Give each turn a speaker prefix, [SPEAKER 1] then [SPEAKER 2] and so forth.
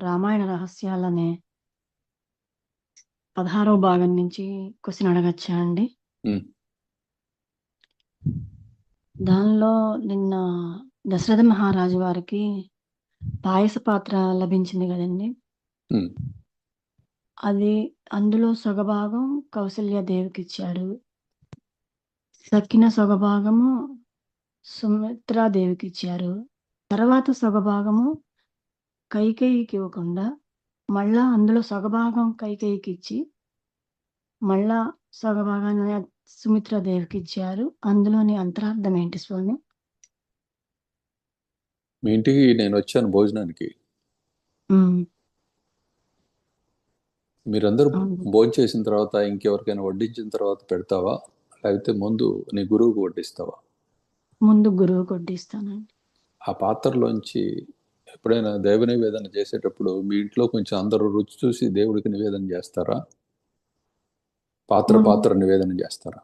[SPEAKER 1] రామాయణ రహస్యాలనే 16వ భాగం నుంచి క్వశ్చన్ అడగచ్చా అండి?
[SPEAKER 2] ఉమ్,
[SPEAKER 1] దానిలో నిన్న దశరథ మహారాజు వారికి పాయస పాత్ర లభించింది కదండి.
[SPEAKER 2] ఉమ్.
[SPEAKER 1] అది అందులో సగభాగం కౌసల్య దేవికి ఇచ్చాడు, తక్కిన సగభాగము సుమిత్రాదేవికి ఇచ్చారు. తర్వాత సగభాగము కైకేయికి ఇవ్వకుండా మళ్ళా అందులో సగభాగం కైకేయికి ఇచ్చి మళ్ళా సగభాగాన్ని సుమిత్రాదేవికి ఇచ్చారు. అందులోని అంతరార్థం ఏంటి స్వామి?
[SPEAKER 2] మీ ఇంటికి నేను వచ్చాను భోజనానికి.
[SPEAKER 1] ఉమ్,
[SPEAKER 2] మీరందరూ
[SPEAKER 1] అవును.
[SPEAKER 2] భోజనం చేసిన తర్వాత ఇంకెవరికైనా వడ్డించిన తర్వాత పెడతావా, లేకపోతే ముందు నీ గురువుకు వడ్డిస్తావా?
[SPEAKER 1] ముందు గురువు కొట్టిస్తానండి.
[SPEAKER 2] ఆ పాత్రలోంచి ఎప్పుడైనా దైవ నివేదన చేసేటప్పుడు మీ ఇంట్లో కొంచెం అందరూ రుచి చూసి దేవుడికి నివేదన చేస్తారా? పాత్ర
[SPEAKER 1] ముందు
[SPEAKER 2] పాత్ర నివేదన చేస్తారా?